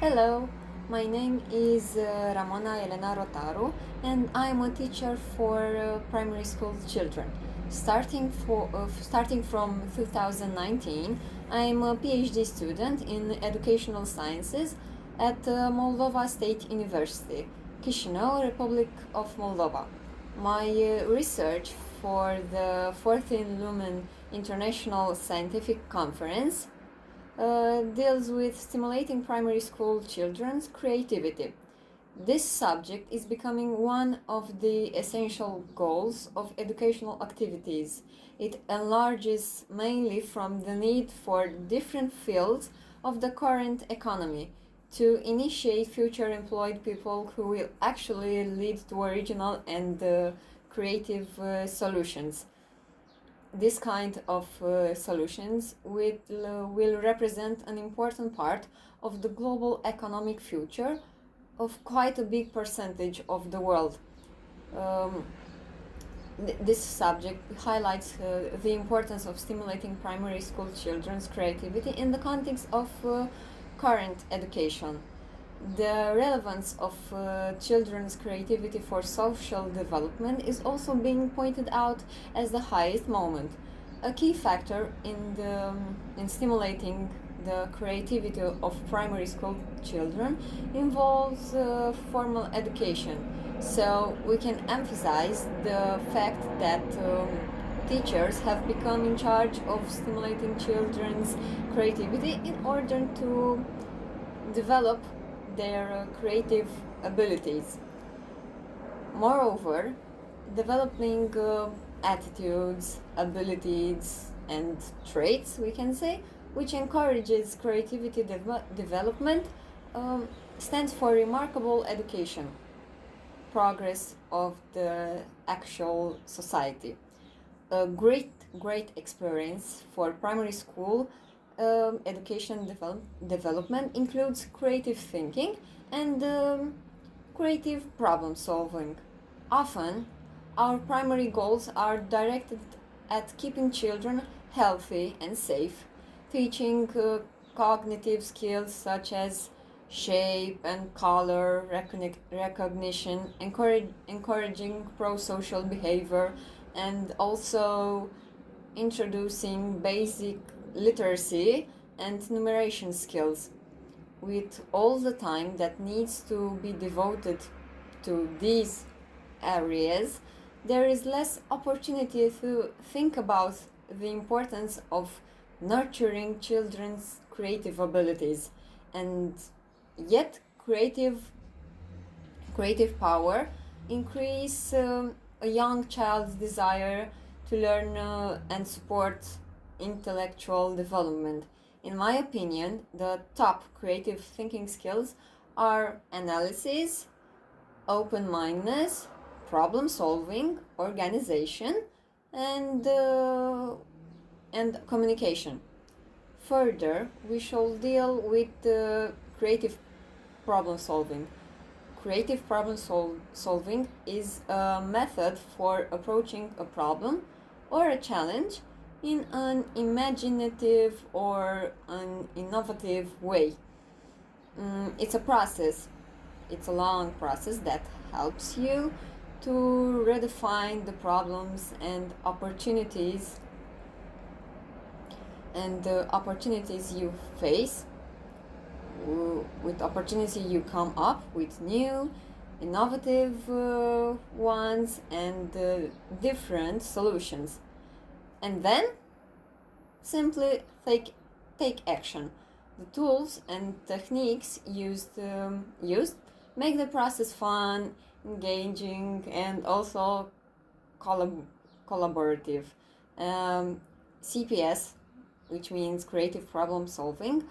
Hello, my name is Ramona Elena ROTARU and I'm a teacher for primary school children. Starting from 2019, I'm a PhD student in educational sciences at Moldova State University, Chișinău, Republic of Moldova. My research for the 14th Lumen International Scientific Conference deals with stimulating primary school children's creativity. This subject is becoming one of the essential goals of educational activities. It enlarges mainly from the need for different fields of the current economy to initiate future employed people who will actually lead to original and creative solutions. This kind of solutions will represent an important part of the global economic future of quite a big percentage of the world. This subject highlights the importance of stimulating primary school children's creativity in the context of current education. The relevance of children's creativity for social development is also being pointed out as the highest moment. A key factor in stimulating the creativity of primary school children involves formal education. So we can emphasize the fact that teachers have become in charge of stimulating children's creativity in order to develop their creative abilities. Moreover, developing attitudes, abilities, and traits, we can say, which encourages creativity development, stands for remarkable education, progress of the actual society. A great experience for primary school education development includes creative thinking and creative problem solving. Often, our primary goals are directed at keeping children healthy and safe, teaching cognitive skills such as shape and color recognition, encouraging pro-social behavior, and also introducing basic literacy and numeration skills. With all the time that needs to be devoted to these areas, there is less opportunity to think about the importance of nurturing children's creative abilities, and yet creative power increase a young child's desire to learn and support intellectual development. In my opinion, the top creative thinking skills are analysis, open-mindedness, problem solving, organization, and communication. Further, we shall deal with creative problem solving. Creative problem solving is a method for approaching a problem or a challenge in an imaginative or an innovative way. It's a process. It's a long process that helps you to redefine the problems and opportunities you face. With opportunity you come up with new, innovative ones and different solutions. And then simply take action. The tools and techniques used make the process fun, engaging, and also collaborative. CPS, which means creative problem solving,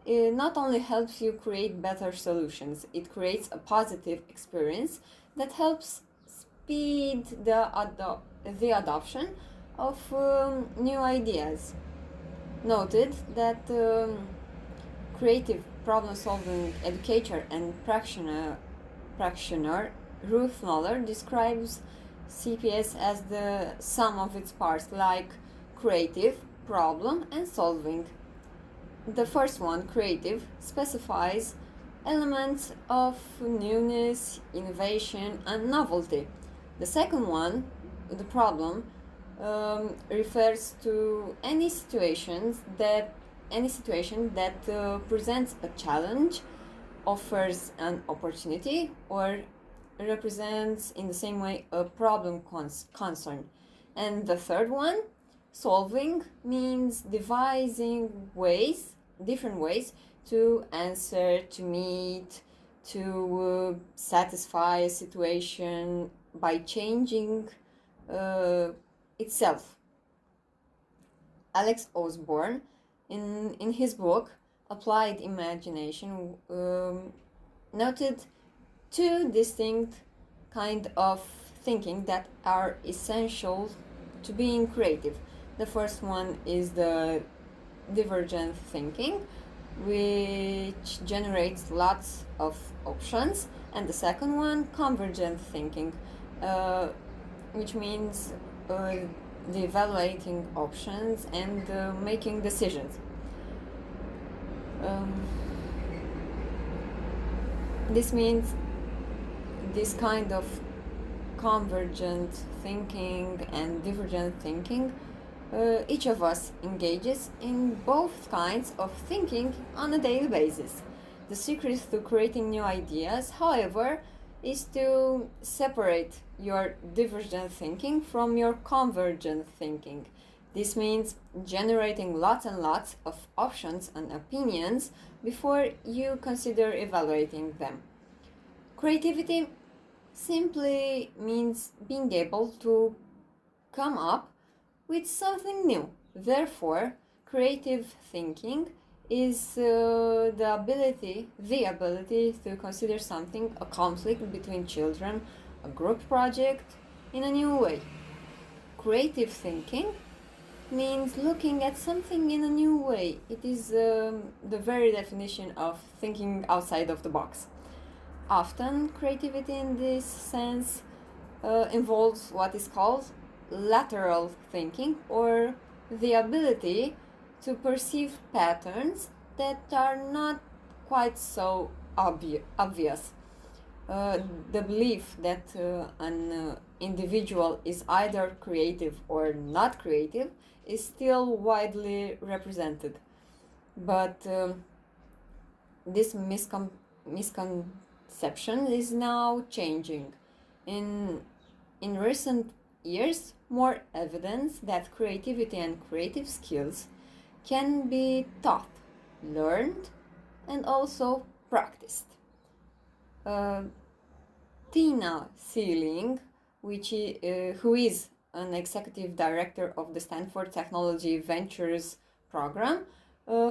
it not only helps you create better solutions, it creates a positive experience that helps speed the adoption of new ideas. Noted that creative problem-solving educator and practitioner Ruth Muller describes CPS as the sum of its parts, like creative, problem, and solving. The first one, creative, specifies elements of newness, innovation, and novelty. The second one, the problem, refers to any situation that presents a challenge, offers an opportunity, or represents in the same way a problem concern. And the third one, solving, means devising different ways to answer, to meet, to satisfy a situation by changing itself. Alex Osborne, in his book Applied Imagination, noted two distinct kind of thinking that are essential to being creative. The first one is the divergent thinking, which generates lots of options, and the second one, convergent thinking, which means the evaluating options and making decisions. This means this kind of convergent thinking and divergent thinking, each of us engages in both kinds of thinking on a daily basis. The secret to creating new ideas, however, is to separate your divergent thinking from your convergent thinking. This means generating lots and lots of options and opinions before you consider evaluating them. Creativity simply means being able to come up with something new. Therefore, creative thinking is the ability to consider something, a conflict between children, a group project, in a new way. Creative thinking means looking at something in a new way. It is the very definition of thinking outside of the box. Often, creativity in this sense involves what is called lateral thinking, or the ability to perceive patterns that are not quite so obvious. The belief that an individual is either creative or not creative is still widely represented. But this misconception is now changing. In recent years, more evidence that creativity and creative skills can be taught, learned, and also practiced. Tina Sealing, who is an executive director of the Stanford Technology Ventures program,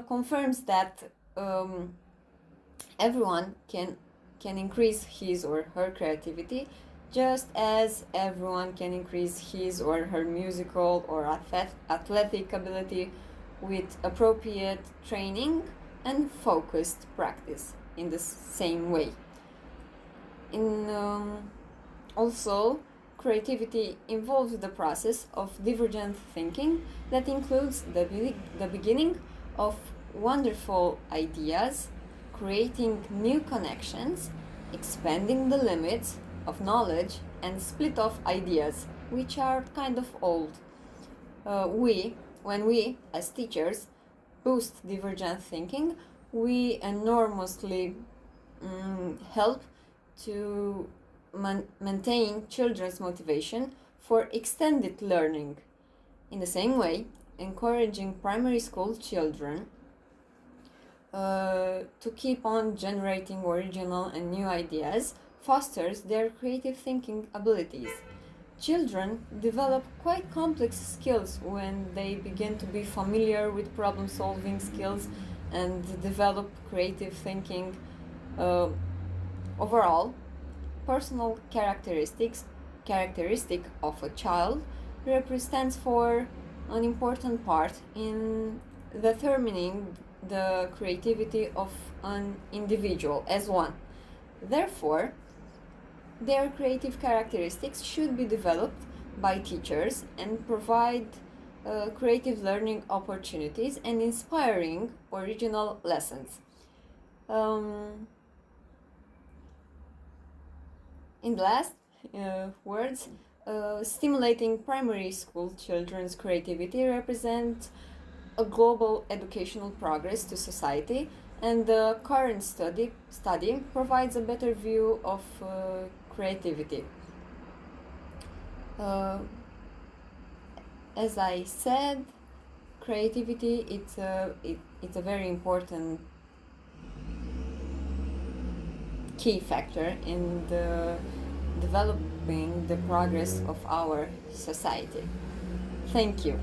confirms that everyone can increase his or her creativity, just as everyone can increase his or her musical or athletic ability with appropriate training and focused practice in the same way. Also, creativity involves the process of divergent thinking that includes the beginning of wonderful ideas, creating new connections, expanding the limits of knowledge, and split off ideas, which are kind of old. When we, as teachers, boost divergent thinking, we enormously help to maintain children's motivation for extended learning. In the same way, encouraging primary school children to keep on generating original and new ideas fosters their creative thinking abilities. Children develop quite complex skills when they begin to be familiar with problem-solving skills and develop creative thinking. Overall, personal characteristic of a child represents for an important part in determining the creativity of an individual as one. Therefore, their creative characteristics should be developed by teachers and provide creative learning opportunities and inspiring original lessons. In the last words, stimulating primary school children's creativity represents a global educational progress to society, and the current study provides a better view of creativity. As I said, creativity it's a very important key factor in the developing the progress of our society. Thank you.